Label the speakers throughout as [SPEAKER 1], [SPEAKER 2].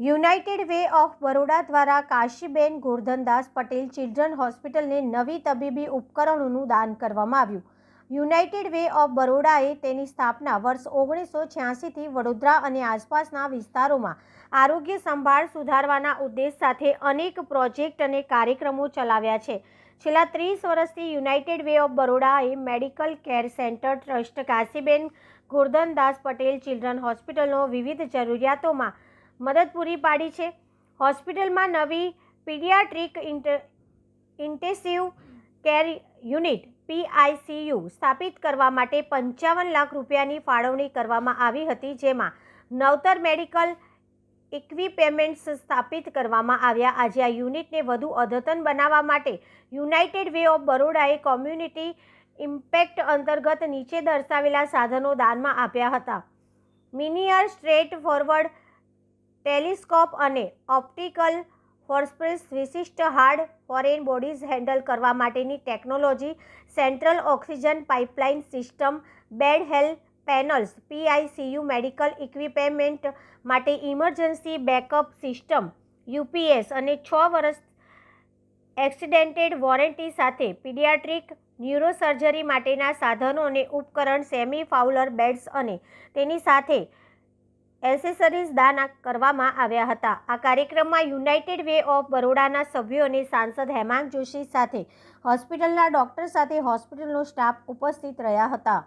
[SPEAKER 1] United Way of Baroda દ્વારા Kashiben Gordhandas Patel children હોસ્પિટલને નવી તબીબી ઉપકરણોનું દાન કરવામાં આવ્યું. યુનાઇટેડ વે ઓફ બરોડાએ તેની સ્થાપના વર્ષ 1986થી વડોદરા અને આસપાસના વિસ્તારોમાં આરોગ્ય સંભાળ સુધારવાના ઉદ્દેશ સાથે અનેક પ્રોજેક્ટ અને કાર્યક્રમો ચલાવ્યા છે. છેલ્લા 30 વર્ષથી યુનાઇટેડ વે ઓફ બરોડાએ medical care centre trust Kashiben Gordhandas Patel children હોસ્પિટલનો વિવિધ જરૂરિયાતોમાં મદદ પૂરી પાડી છે. હોસ્પિટલમાં નવી paediatric intensive care unit PICU સ્થાપિત કરવા માટે 55 લાખ રૂપિયાની ફાળવણી કરવામાં આવી હતી, જેમાં નવતર મેડિકલ ઇક્વિપમેન્ટ્સ સ્થાપિત કરવામાં આવ્યા. આજે આ યુનિટને વધુ અદ્યતન બનાવવા માટે યુનાઇટેડ વે ઓફ બરોડાએ કોમ્યુનિટી ઇમ્પેક્ટ અંતર્ગત નીચે દર્શાવેલા સાધનો દાનમાં આપ્યા હતા. મિનિયર સ્ટ્રેટ ફોરવર્ડ ટેલિસ્કોપ અને ઓપ્ટિકલ ફોર્સપ્રેસ, વિશિષ્ટ હાર્ડ ફોરેન બોડીઝ હેન્ડલ કરવા માટેની technology, central oxygen pipeline system, bed health panels, PICU medical equipment માટે ઇમરજન્સી બેકઅપ સિસ્ટમ UPS અને 6 વર્ષ એક્સિડેન્ટેડ વોરંટી સાથે પીડિયાટ્રિક ન્યુરોસર્જરી માટેના સાધનો અને ઉપકરણ, સેમી ફાઉલર બેડ્સ અને તેની સાથે એસેસરીઝ દાન કરવામાં આવ્યા હતા. આ કાર્યક્રમમાં યુનાઇટેડ વે ઓફ બરોડાના સભ્યો અને સાંસદ હેમાંગ જોશી સાથે હોસ્પિટલના ડોક્ટર સાથે હોસ્પિટલનો સ્ટાફ ઉપસ્થિત રહ્યા હતા.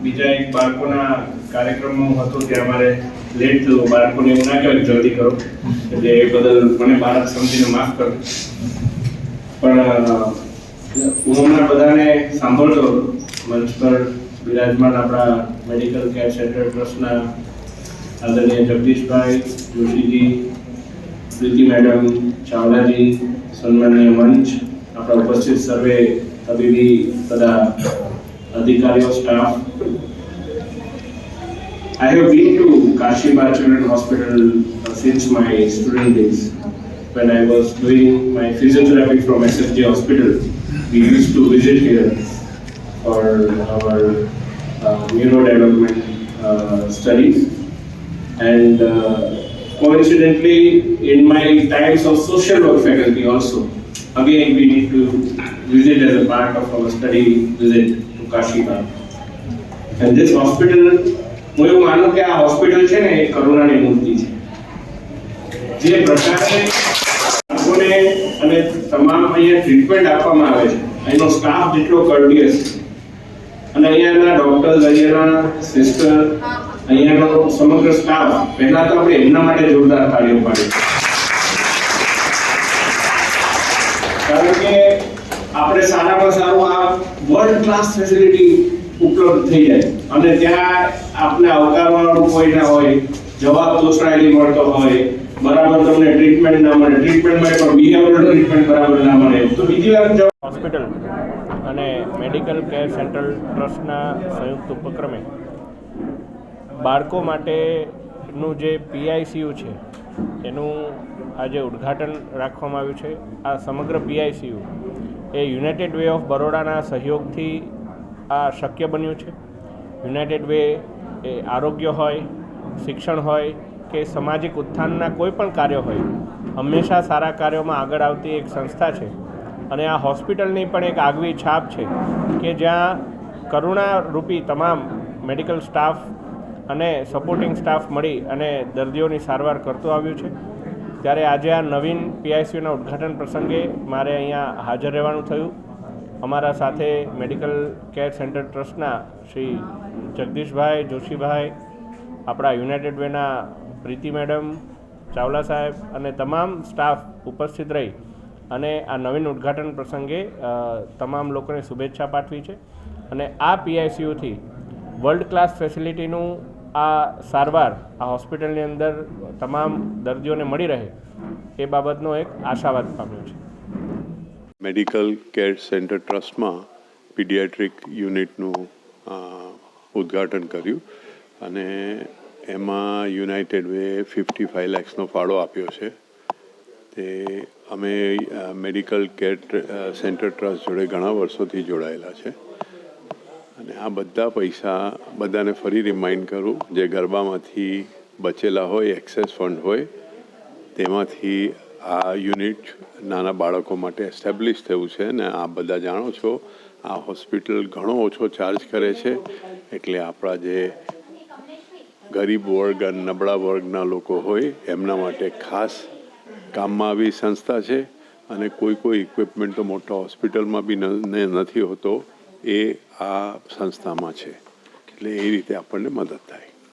[SPEAKER 2] બીજા એક બાળકોના કાર્યક્રમમાં હતો ત્યાં અમારે લેટ થયું. બાળકોને એવું ના કહેવાય જલ્દી કરો, એટલે એ બદલ મને બાળક સમજીને માફ કરો. પણ હું હમણાં બધાને સાંભળતો મંચ પર બિરાજમાન આપણા મેડિકલ કેર સેન્ટર ટ્રસ્ટના આદરણીય જગદીશભાઈ જોશીજી, પ્રીતિ મેડમ, ચાવલાજી, સન્માનીય મંચ, આપણા ઉપસ્થિત સર્વે તબીબી બધા અધિકારીઓ, staff. I have been to Kashiba Children's Hospital since my student days. When I was doing my physiotherapy from SSG Hospital, we used to visit here for our neurodevelopment studies. And coincidentally, in my times of social work faculty also, again we need to visit as a part of our study visit to Kashiba. And this hospital, હું એવું માનું કે આ hospital છે ને એ કરુણાની મૂર્તિ છે. જે પ્રકારે લોકોને અને તમામ અહીંયા ટ્રીટમેન્ટ આપવામાં આવે છે, અહીંનો સ્ટાફ જેટલો કર્ડિયસ અને અહીંયાના ડોક્ટર્સ, અહીંયાના સિસ્ટર, અહીંયાનો સમગ્ર સ્ટાફ, પહેલા તો આપણે એમના માટે જોરદાર તાળીઓ પાડીએ, કારણ કે આપણે સારામાં સારું આ વર્લ્ડ ક્લાસ ફેસિલિટી ઉપલબ્ધ થઈ જાય અને ત્યાં આપને આવકારવાળું કોઈ ના હોય, જવાબ તોછડાયેલી મળતો હોય, બરાબર તમને ટ્રીટમેન્ટ ના મળે, ટ્રીટમેન્ટમાં પણ બિહેવિયરલ ટ્રીટમેન્ટ બરાબર ના મળે, તો બીજી વાર
[SPEAKER 3] હોસ્પિટલ અને મેડિકલ કેર સેન્ટર ટ્રસ્ટના સંયુક્ત ઉપક્રમે બાળકો માટેનું જે PICU છે એનું આજે ઉદ્ઘાટન રાખવામાં આવ્યું છે. આ સમગ્ર PICU એ યુનાઇટેડ વે ઓફ બરોડાના સહયોગથી આ શક્ય બન્યું છે. યુનાઇટેડ વે એ આરોગ્ય હોય, શિક્ષણ હોય કે સામાજિક ઉત્થાનના કોઈ પણ કાર્યો હોય, હંમેશા સારા કાર્યોમાં આગળ આવતી એક સંસ્થા છે. અને આ હોસ્પિટલની પણ એક આગવી છાપ છે કે જ્યાં કરુણારૂપી તમામ મેડિકલ સ્ટાફ અને સપોર્ટિંગ સ્ટાફ મળી અને દર્દીઓની સારવાર કરતું આવ્યું છે. ત્યારે આજે આ નવીન PICUના ઉદ્ઘાટન પ્રસંગે મારે અહીંયા હાજર રહેવાનું થયું. અમારા સાથે મેડિકલ કેર સેન્ટર ટ્રસ્ટના શ્રી જગદીશભાઈ જોશીભાઈ, આપણા યુનાઇટેડ વેના પ્રીતિ મેડમ, ચાવલા સાહેબ અને તમામ સ્ટાફ ઉપસ્થિત રહી અને આ નવીન ઉદ્ઘાટન પ્રસંગે તમામ લોકોને શુભેચ્છા પાઠવી છે. અને આ PICUથી વર્લ્ડ ક્લાસ ફેસિલિટીનું આ સારવાર આ હોસ્પિટલની અંદર તમામ દર્દીઓને મળી રહે એ બાબતનો એક આશાવાદ પામ્યો છે.
[SPEAKER 4] મેડિકલ કેર સેન્ટર ટ્રસ્ટમાં પીડિયાટ્રિક યુનિટનું ઉદ્ઘાટન કર્યું અને એમાં યુનાઇટેડ વે 55 લાખનો ફાળો આપ્યો છે. તે અમે મેડિકલ કેર સેન્ટર ટ્રસ્ટ જોડે ઘણા વર્ષોથી જોડાયેલા છે અને આ બધા પૈસા બધાને ફરી રિમાઇન્ડ કરું, જે ગરબામાંથી બચેલા હોય, એક્સેસ ફંડ હોય, તેમાંથી આ યુનિટ નાના બાળકો માટે એસ્ટેબ્લિશ થયું છે. ને આ બધા જાણો છો, આ હોસ્પિટલ ઘણો ઓછો ચાર્જ કરે છે, એટલે આપણા જે ગરીબ વર્ગ અને નબળા વર્ગના લોકો હોય એમના માટે ખાસ કામમાં આવી સંસ્થા છે. અને કોઈ ઇક્વિપમેન્ટ તો મોટા હોસ્પિટલમાં બી નથી હોતો, એ આ સંસ્થામાં છે, એટલે એ રીતે આપણને મદદ થાય.